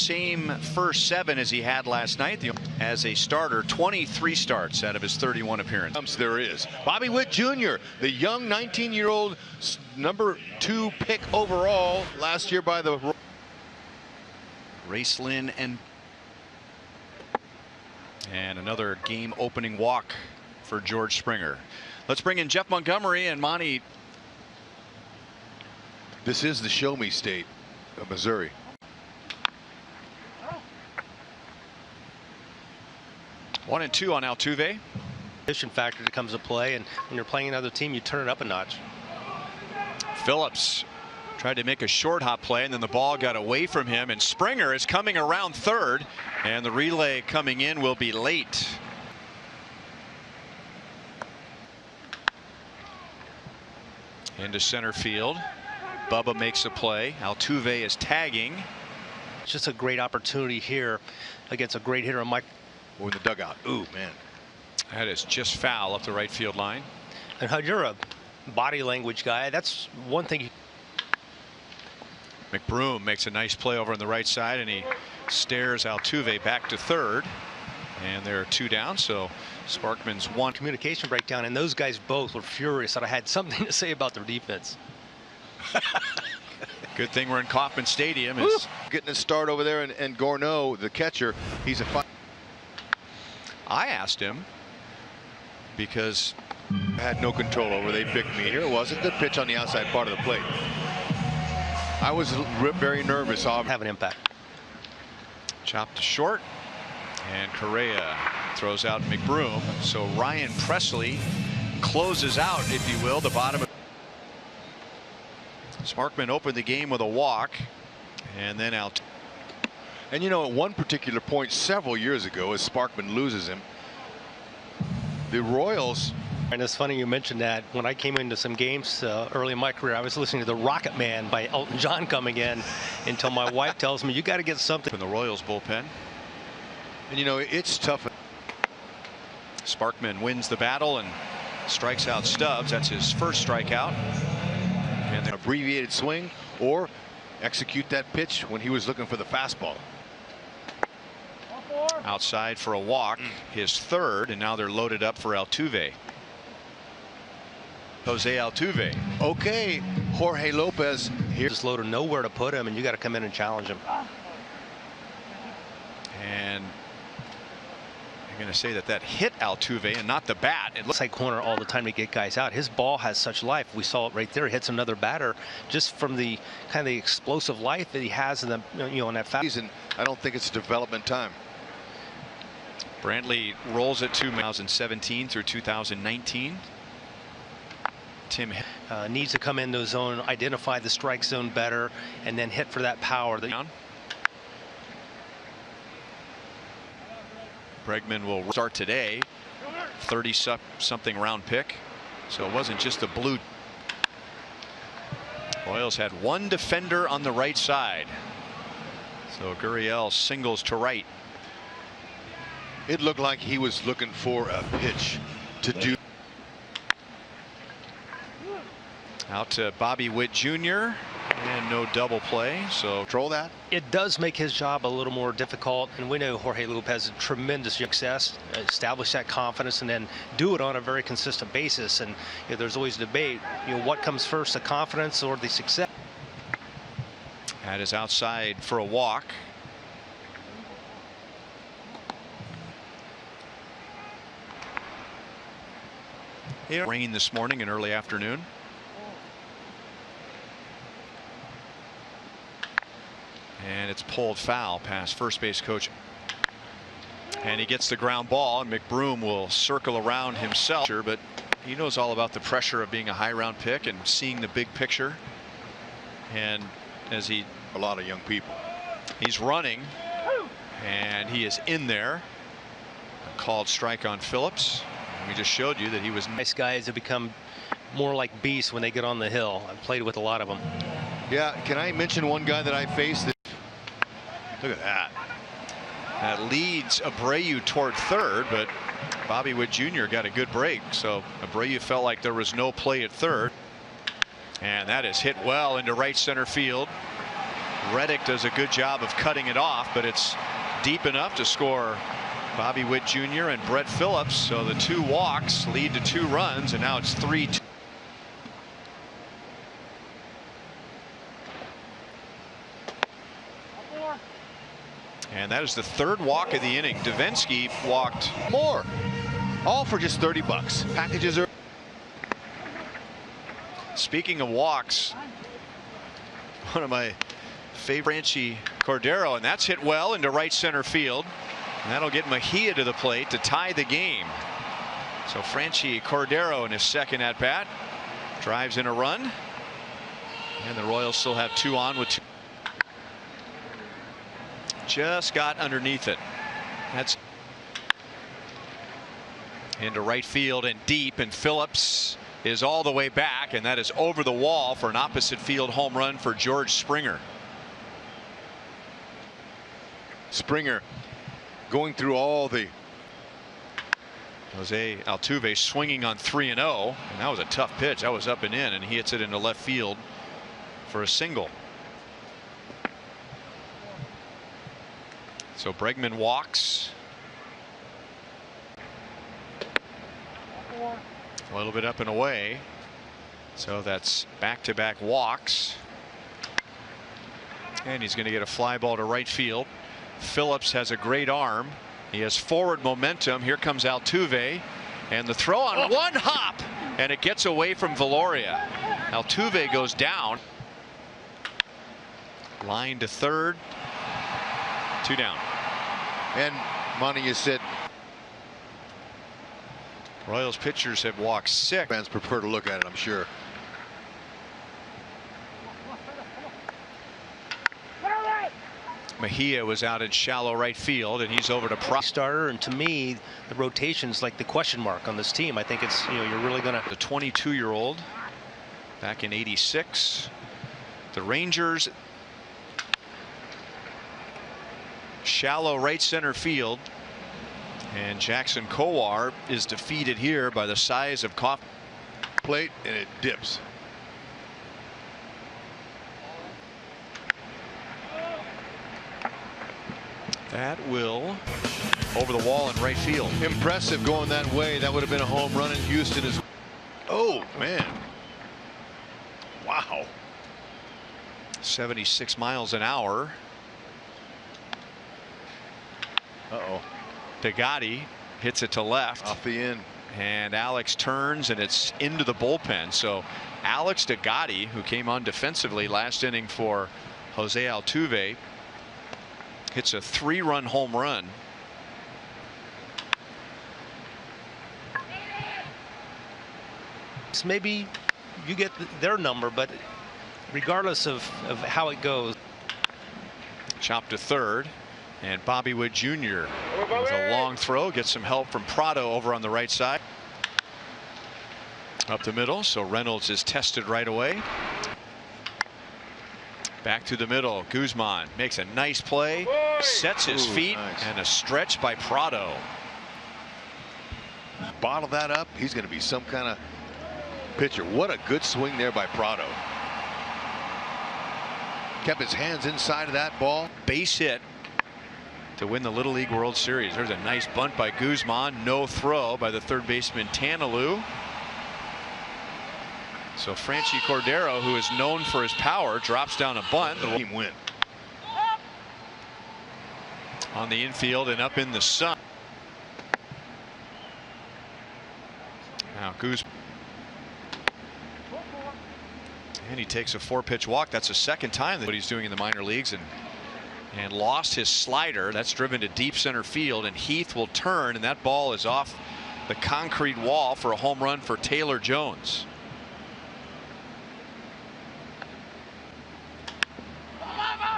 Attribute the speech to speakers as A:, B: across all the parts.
A: same first 7 as he had last night. As a starter, 23 starts out of his 31 appearances.
B: There is Bobby Witt Jr., the young 19-year-old number 2 pick overall last year by the
A: Racelin and another game opening walk for George Springer. Let's bring in Jeff Montgomery and Monty.
B: This is the show me state of Missouri.
C: One and two on Altuve.
D: Position factor that comes to play, and when you're playing another team, you turn it up a notch.
A: Phillips tried to make a short hop play, and then the ball got away from him, and Springer is coming around third, and the relay coming in will be late. Into center field. Bubba makes a play. Altuve is tagging.
D: It's just a great opportunity here against a great hitter, Mike.
B: In the dugout. Ooh, man.
A: That is just foul up the right field line.
D: And how you're a body language guy, that's one thing.
A: McBroom makes a nice play over on the right side, and he stares Altuve back to third. And there are 2 down, so Sparkman's one.
D: Communication breakdown, and those guys both were furious that I had something to say about their defense.
A: Good thing we're in Kauffman Stadium.
B: Getting a start over there, and Gorneau, the catcher, he's a fine.
A: I asked him because
B: I had no control over. They picked me. Here it was a good pitch on the outside part of the plate. I was very nervous.
D: Have an impact.
A: Chopped to short, and Correa throws out McBroom. So Ryan Presley closes out, if you will, the bottom of. Sparkman opened the game with a walk, and then out.
B: And you know, at one particular point several years ago, as Sparkman loses him, the Royals.
D: And it's funny you mentioned that. When I came into some games early in my career, I was listening to the Rocket Man by Elton John coming in until my wife tells me you got to get something.
A: In the Royals bullpen.
B: And you know, it's tough.
A: Sparkman wins the battle and strikes out Stubbs. That's his first strikeout.
B: And then abbreviated swing, or execute that pitch when he was looking for the fastball.
A: Outside for a walk, his third, and now they're loaded up for Altuve. Jose Altuve.
B: Okay, Jorge Lopez here.
D: Just loaded, nowhere to put him, and you got to come in and challenge him.
A: And I'm going to say that hit Altuve and not the bat. It looks
D: like corner all the time to get guys out. His ball has such life. We saw it right there. It hits another batter just from the kind of the explosive life that he has in the in that fast.
B: I don't think it's development time.
A: Brantley rolls it to 2017 through 2019. Tim
D: needs to come into the zone, identify the strike zone better, and then hit for that power.
A: Bregman will start today. 30-something round pick. So it wasn't just the blue. Royals had one defender on the right side. So Gurriel singles to right.
B: It looked like he was looking for a pitch to do.
A: Out to Bobby Witt Jr. and no double play. So
B: control that.
D: It does make his job a little more difficult, and we know Jorge Lopez has tremendous success, establish that confidence, and then do it on a very consistent basis. And there's always debate, what comes first, the confidence or the success.
A: That is outside for a walk. Rain this morning and early afternoon. And it's pulled foul past first base coach. And he gets the ground ball, and McBroom will circle around himself. But he knows all about the pressure of being a high round pick and seeing the big picture. And as a
B: lot of young people.
A: He's running, and he is in there. A called strike on Phillips. We just showed you that he was.
D: Nice guys have become more like beasts when they get on the hill. I've played with a lot of them.
B: Yeah, can I mention one guy that I faced? Look at that.
A: That leads Abreu toward third, but Bobby Witt Jr. got a good break. So Abreu felt like there was no play at third. And that is hit well into right center field. Reddick does a good job of cutting it off, but it's deep enough to score Bobby Witt Jr. and Brett Phillips. So the 2 walks lead to 2 runs, and now it's 3-2. And that is the 3rd walk of the inning. Davinsky walked
B: more, all for just $30. Packages are.
A: Speaking of walks, one of my favorite, Franchi Cordero, and that's hit well into right center field, and that'll get Mejia to the plate to tie the game. So Franchi Cordero in his 2nd at bat drives in a run, and the Royals still have 2 on with 2. Just got underneath it. That's into right field and deep, and Phillips is all the way back, and that is over the wall for an opposite field home run for George Springer.
B: Springer going through all the.
A: Jose Altuve swinging on 3-0, and that was a tough pitch. That was up and in, and he hits it into left field for a single. So Bregman walks. A little bit up and away. So that's back-to-back walks. And he's going to get a fly ball to right field. Phillips has a great arm. He has forward momentum. Here comes Altuve. And the throw on one hop. And it gets away from Veloria. Altuve goes down. Line to third. 2 down.
B: And Monty, you said
A: Royals pitchers have walked 6.
B: fans prefer to look at it, I'm sure.
A: Mejia was out in shallow right field, and he's over to
D: starter, and to me the rotation's like the question mark on this team. I think it's, you're really gonna.
A: The 22-year-old back in '86. The Rangers, shallow right center field, and Jackson Kowar is defeated here by the size of Coffee.
B: Plate, and it dips.
A: That will over the wall in right field.
B: Impressive going that way. That would have been a home run in Houston as. Oh man. Wow.
A: 76 miles an hour.
B: Uh-oh.
A: Degotti hits it to left.
B: Off the end.
A: And Alex turns, and it's into the bullpen. So Alex Degotti, who came on defensively last inning for Jose Altuve, hits a 3-run home run.
D: So maybe you get their number, but regardless of how it goes.
A: Chopped to third, and Bobby Witt Jr. with a long throw gets some help from Prado over on the right side. Up the middle, so Reynolds is tested right away. Back to the middle. Guzman makes a nice play, sets his feet,
B: nice.
A: and a stretch by Prado.
B: Bottle that up. He's going to be some kind of pitcher. What a good swing there by Prado. Kept his hands inside of that ball.
A: Base hit to win the Little League World Series. There's a nice bunt by Guzman. No throw by the third baseman Tanalou. So Franchi Cordero, who is known for his power, drops down a bunt.
B: The team win.
A: On the infield and up in the sun. Now Guzman. And he takes a 4-pitch walk. That's the second time that he's doing in the minor leagues, and lost his slider. That's driven to deep center field, and Heath will turn, and that ball is off the concrete wall for a home run for Taylor Jones.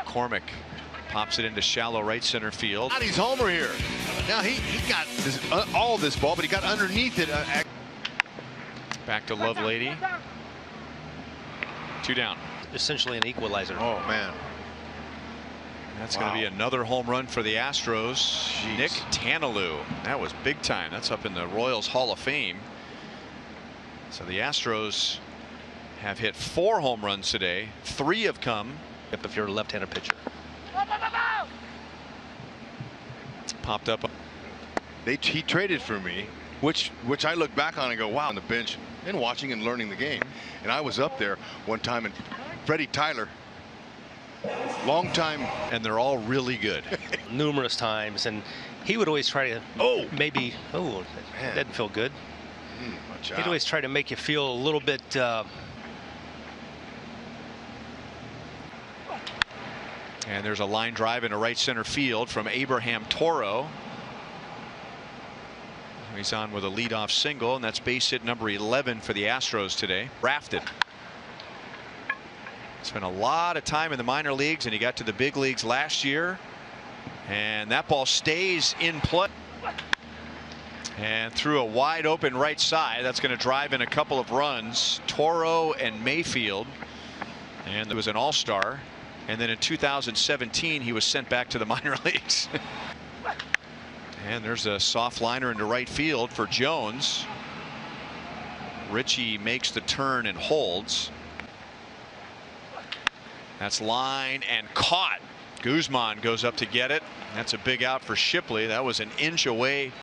A: McCormick pops it into shallow right center field.
B: He's homer here. Now he got this, all this ball, but he got underneath it.
A: Back to Lovelady. 2 down.
D: Essentially an equalizer.
B: Oh man.
A: That's going to be another home run for the Astros.
B: Jeez.
A: Nick Tanalou. That was big time. That's up in the Royals Hall of Fame. So the Astros have hit 4 home runs today. 3 have come
D: if you're a left-handed pitcher.
A: Popped up.
B: He traded for me, which I look back on and go, wow, on the bench and watching and learning the game. And I was up there one time, and Freddie Tyler, long time,
A: And they're all really good.
D: Numerous times, and he would always try to maybe
B: Man.
D: that didn't feel good.
B: watch
D: He'd
B: out.
D: always try to make you feel a little bit
A: And there's a line drive into right center field from Abraham Toro. He's on with a leadoff single, and that's base hit number 11 for the Astros today. Drafted. Spent a lot of time in the minor leagues, and he got to the big leagues last year. And that ball stays in play. And through a wide open right side, that's going to drive in a couple of runs. Toro and Mayfield. And there was an all-star. And then in 2017, he was sent back to the minor leagues. And there's a soft liner into right field for Jones. Richie makes the turn and holds. That's line and caught. Guzman goes up to get it. That's a big out for Shipley. That was an inch away